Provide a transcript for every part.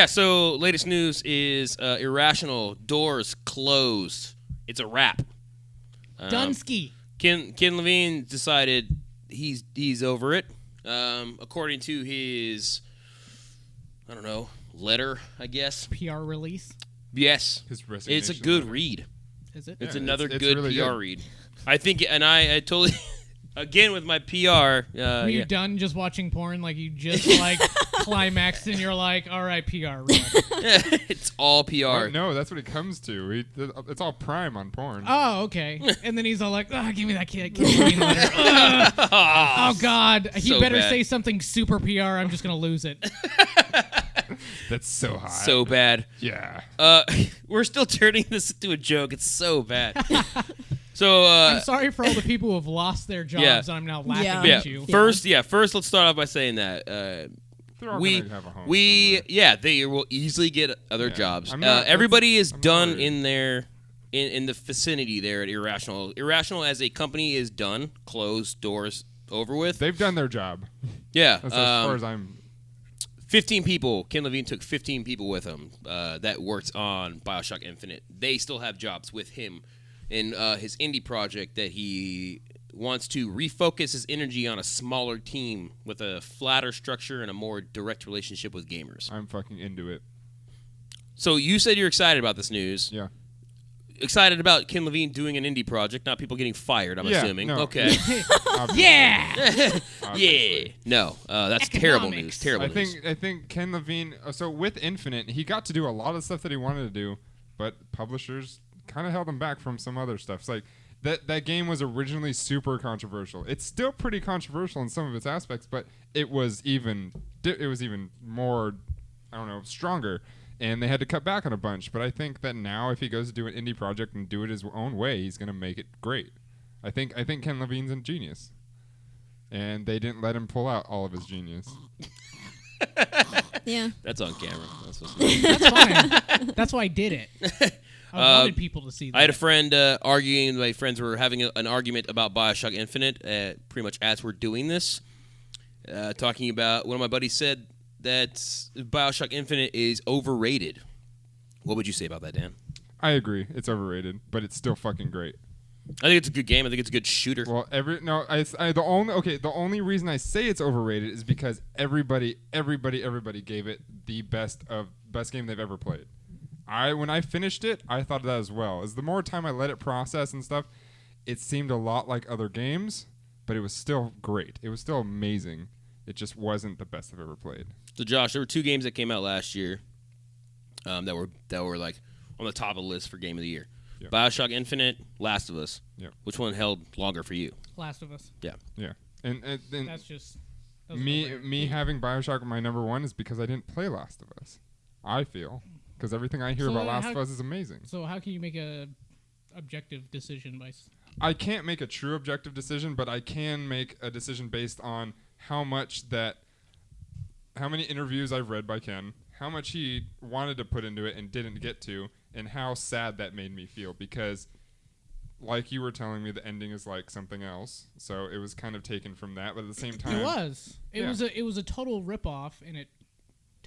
So latest news is Irrational doors closed. It's a wrap. Dunsky. Ken Levine decided he's over it. According to his, I don't know, letter, I guess. PR release. Yes. His resignation It's a good letter. read. Is it? It's Yeah, another it's good really PR good. read. I think, and I totally, again with my PR. Were you done just watching porn? Like you just like climaxed and you're like, all right, PR. Really. It's all PR. Oh, no, that's what it comes to. It's all prime on porn. Oh, okay. And then he's all like, give me that kid letter. Oh, God. He So better bad. say something super PR. I'm just going to lose it. That's so hot. So bad. Yeah. We're still turning this into a joke. It's so bad. So I'm sorry for all the people who have lost their jobs Yeah. and I'm now laughing Yeah. at you. First let's start off by saying that They're all we gonna have a home somewhere. they will easily get other Yeah. jobs. I'm not- Everybody is I'm not done worried. in their in the vicinity there at Irrational. Irrational as a company is done, closed, doors over with. They've done their job. Yeah, That's as far as I'm. 15 people. Ken Levine took 15 people with him that worked on BioShock Infinite. They still have jobs with him in his indie project that he wants to refocus his energy on a smaller team with a flatter structure and a more direct relationship with gamers. I'm fucking into it. So you said you're excited about this news. Yeah. Excited about Ken Levine doing an indie project, not people getting fired, I'm Yeah, assuming. no. Okay. Yeah. Yeah. No, that's terrible news. Economics. Terrible I news. think Ken Levine. So with Infinite, he got to do a lot of stuff that he wanted to do, but publishers kind of held him back from some other stuff. It's like that game was originally super controversial. It's still pretty controversial in some of its aspects, but it was even more, I don't know, stronger. And they had to cut back on a bunch. But I think that now, if he goes to do an indie project and do it his own way, he's gonna make it great. I think Ken Levine's a genius, and they didn't let him pull out all of his genius. Yeah. That's on camera. That's what's That's fine. That's why I did it. I wanted people to see that. I had a friend arguing. My friends were having an argument about BioShock Infinite, pretty much as we're doing this. Talking about, one of my buddies said that BioShock Infinite is overrated. What would you say about that, Dan? I agree. It's overrated, but it's still fucking great. I think it's a good game. I think it's a good shooter. Well, the only reason I say it's overrated is because everybody gave it the best game they've ever played. When I finished it, I thought of that as well. As the more time I let it process and stuff, it seemed a lot like other games, but it was still great. It was still amazing. It just wasn't the best I've ever played. So, Josh, there were two games that came out last year that were like on the top of the list for Game of the Year. Yep. BioShock Infinite, Last of Us. Yep. Which one held longer for you? Last of Us. Yeah. Yeah, and That's just that was me having BioShock my number one is because I didn't play Last of Us. I feel because everything I hear So about then Last how- of Us is amazing. So how can you make a objective decision by? I can't make a true objective decision, but I can make a decision based on how many interviews I've read by Ken, how much he wanted to put into it and didn't get to, and how sad that made me feel because, like you were telling me, the ending is like something else. So it was kind of taken from that, but at the same time, It was. It Yeah. was a total ripoff, and it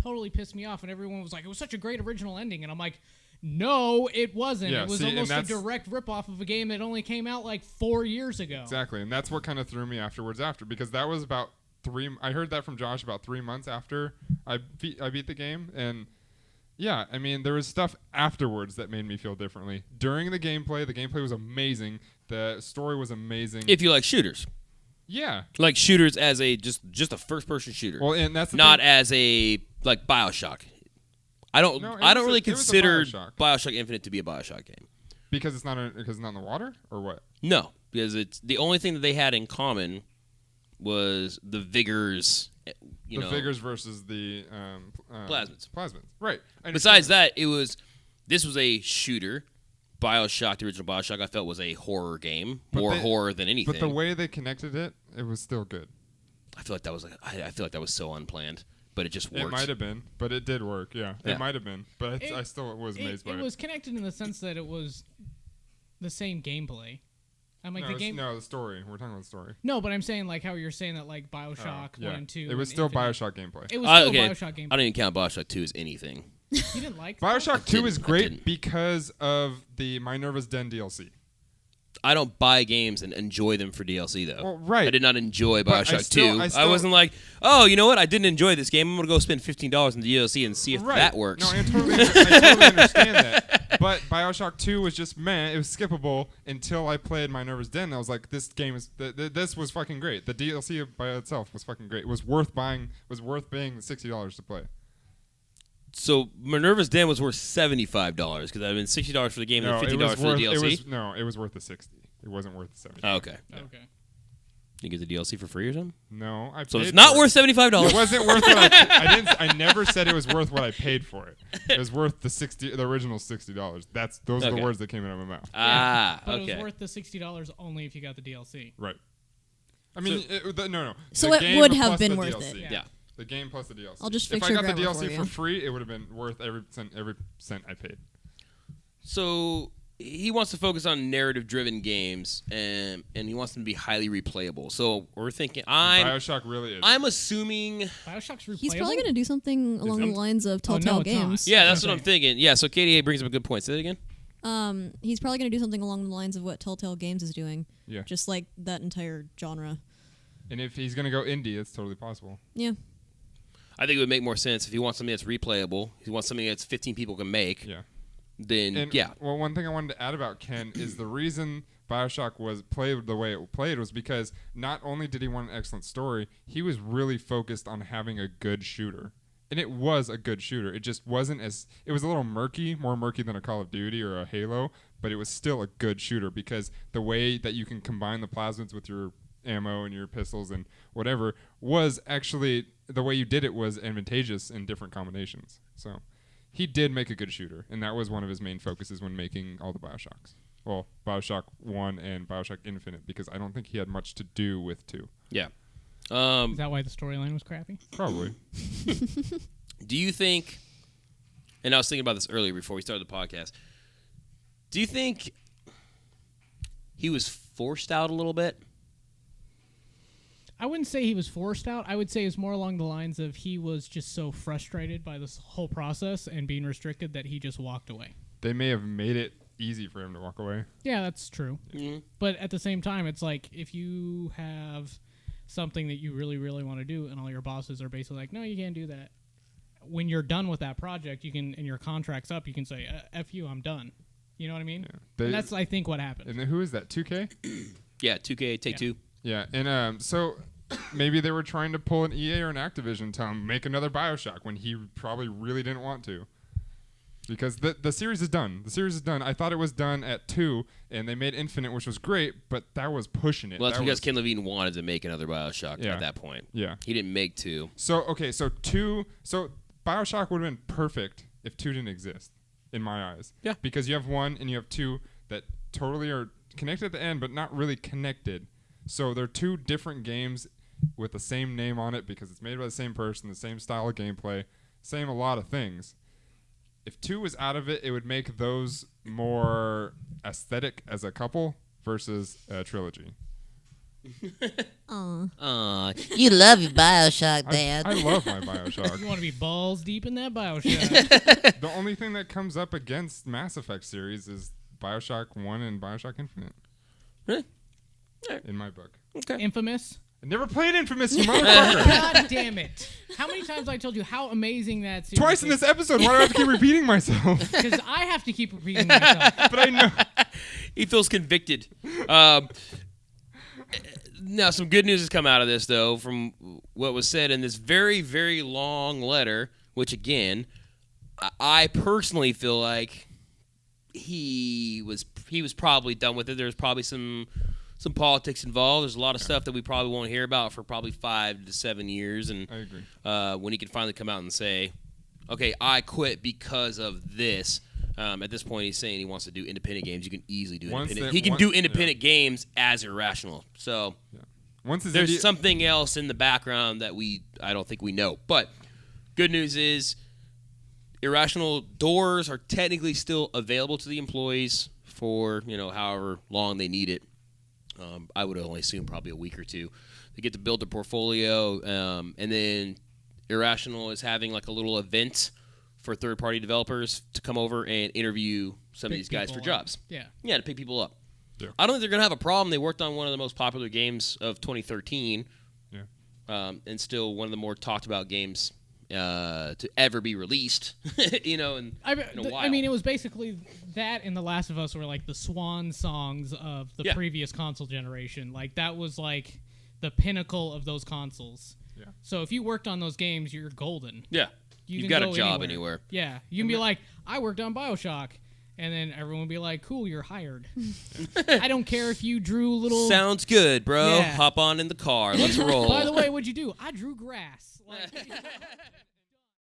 totally pissed me off. And everyone was like, "It was such a great original ending," and I'm like, "No, it wasn't. Yeah, it was see, and almost a that's- direct ripoff of a game that only came out like 4 years ago." Exactly, and that's what kind of threw me afterwards because that was about I heard that from Josh about 3 months after I beat the game, and yeah, I mean, there was stuff afterwards that made me feel differently. During the gameplay was amazing. The story was amazing. If you like shooters. Yeah. Like shooters as a just a first-person shooter. Well, and that's the not thing. as a like BioShock. I don't No, it I don't was a- really it was a consider BioShock. BioShock Infinite to be a BioShock game. Because it's not in the water, or what? No, because it's the only thing that they had in common was the vigors. The Vigors versus the Plasmids. Plasmids, right? I Besides understand. that, this was a shooter. BioShock, the original BioShock, I felt was a horror game, more horror than anything. But the way they connected it, it was still good. I feel like that was so unplanned, but it just worked. It might have been, but it did work. Yeah, Yeah. it might have been, but It- I still was amazed by it. It was connected in the sense that it was the same gameplay. I'm like no, the game. No, the story. We're talking about the story. No, but I'm saying like how you're saying that like Bioshock 1 and 2. It was and still Infinite. Bioshock gameplay. It was still okay. Bioshock gameplay. I don't even count Bioshock 2 as anything. You didn't like that? Bioshock 2 is I great didn't. because of the Minerva's Den DLC. I don't buy games and enjoy them for DLC though. Well, right. I did not enjoy But Bioshock I 2. I wasn't like, oh, you know what? I didn't enjoy this game. I'm gonna go spend $15 in the DLC and see if Right. that works. No, I totally understand that. But Bioshock 2 was just, man, it was skippable until I played Minerva's Den. And I was like, this game is, this was fucking great. The DLC by itself was fucking great. It was worth paying the $60 to play. So Minerva's Den was worth $75 because I've been $60 for the game and $50 for the DLC. It was worth the 60. It wasn't worth the 70. Oh, okay. Yeah. Okay. You get the DLC for free or something? No, I So paid it's not for worth $75. It wasn't worth what I never said it was worth what I paid for it. It was worth the original $60. Those are the Okay. words that came out of my mouth. But Okay. it was worth the $60 only if you got the DLC. Right. I mean, no. So The it game would plus have been the worth DLC. it. Yeah. The game plus the DLC. I'll just if fix I your got the grammar DLC for for you. free, it would have been worth every cent I paid. So he wants to focus on narrative-driven games, and he wants them to be highly replayable. So we're thinking, Bioshock really is. I'm assuming. Bioshock's replayable? He's probably going to do something along the lines of Oh, no, Telltale it's not. Games. Yeah, that's what Okay. I'm thinking. Yeah, so KDA brings up a good point. Say that again. He's probably going to do something along the lines of what Telltale Games is doing. Yeah. Just like that entire genre. And if he's gonna go indie, it's totally possible. Yeah. I think it would make more sense if he wants something that's replayable. He wants something that's 15 people can make. Yeah. Then And yeah. Well, one thing I wanted to add about Ken is the reason Bioshock was played the way it played was because not only did he want an excellent story, he was really focused on having a good shooter. And it was a good shooter. It just wasn't as... It was a little murky, more murky than a Call of Duty or a Halo, but it was still a good shooter because the way that you can combine the plasmids with your ammo and your pistols and whatever was actually... The way you did it was advantageous in different combinations. So he did make a good shooter, and that was one of his main focuses when making all the Bioshocks. Well, Bioshock 1 and Bioshock Infinite, because I don't think he had much to do with 2. Yeah. Is that why the storyline was crappy? Probably. Do you think, and I was thinking about this earlier before we started the podcast, do you think he was forced out a little bit? I wouldn't say he was forced out. I would say it's more along the lines of he was just so frustrated by this whole process and being restricted that he just walked away. They may have made it easy for him to walk away. Yeah, that's true. Mm-hmm. But at the same time, it's like if you have something that you really, really want to do and all your bosses are basically like, no, you can't do that. When you're done with that project, you can, and your contract's up, you can say, F you, I'm done. You know what I mean? Yeah. And that's, I think, what happened. And then who is that, 2K? Yeah, 2K, Take-Two. Yeah, and so maybe they were trying to pull an EA or an Activision to make another Bioshock when he probably really didn't want to. Because the series is done. The series is done. I thought it was done at 2, and they made Infinite, which was great, but that was pushing it. Well, that's that because was, Ken Levine wanted to make another Bioshock Yeah. at that point. Yeah. He didn't make 2. So Bioshock would have been perfect if 2 didn't exist, in my eyes. Yeah. Because you have 1 and you have 2 that totally are connected at the end, but not really connected. So they're 2 different games with the same name on it because it's made by the same person, the same style of gameplay, same a lot of things. If 2 was out of it, it would make those more aesthetic as a couple versus a trilogy. Aw. You love your Bioshock, Dad. I love my Bioshock. You want to be balls deep in that Bioshock. The only thing that comes up against Mass Effect series is Bioshock 1 and Bioshock Infinite. Really? In my book. Okay. Infamous. I never played Infamous, you motherfucker. God damn it. How many times have I told you how amazing that series Twice in this episode. Why do I have to keep repeating myself? Because I have to keep repeating myself. But I know. He feels convicted. Now, some good news has come out of this, though, from what was said in this very, very long letter, which, again, I personally feel like he was probably done with it. There's probably some politics involved. There's a lot of stuff that we probably won't hear about for probably 5 to 7 years. And I agree. when he can finally come out and say, okay, I quit because of this. At this point, he's saying he wants to do independent games. You can easily do independent. He can do independent games as Irrational. So there's something else in the background that I don't think we know. But good news is Irrational doors are technically still available to the employees for however long they need it. I would only assume probably a week or two. They get to build their portfolio, and then Irrational is having like a little event for third-party developers to come over and interview some of these guys for jobs. Yeah, to pick people up. Yeah. I don't think they're going to have a problem. They worked on one of the most popular games of 2013, and still one of the more talked about games to ever be released. In a while. I mean, it was basically that and The Last of Us were like the swan songs of the previous console generation. Like that was like the pinnacle of those consoles. Yeah. So if you worked on those games, you're golden. Yeah. You've got a job anywhere. Yeah. You can be like, I worked on BioShock. And then everyone will be like, cool, you're hired. I don't care if you drew little... Sounds good, bro. Yeah. Hop on in the car. Let's roll. By the way, what'd you do? I drew grass. Like,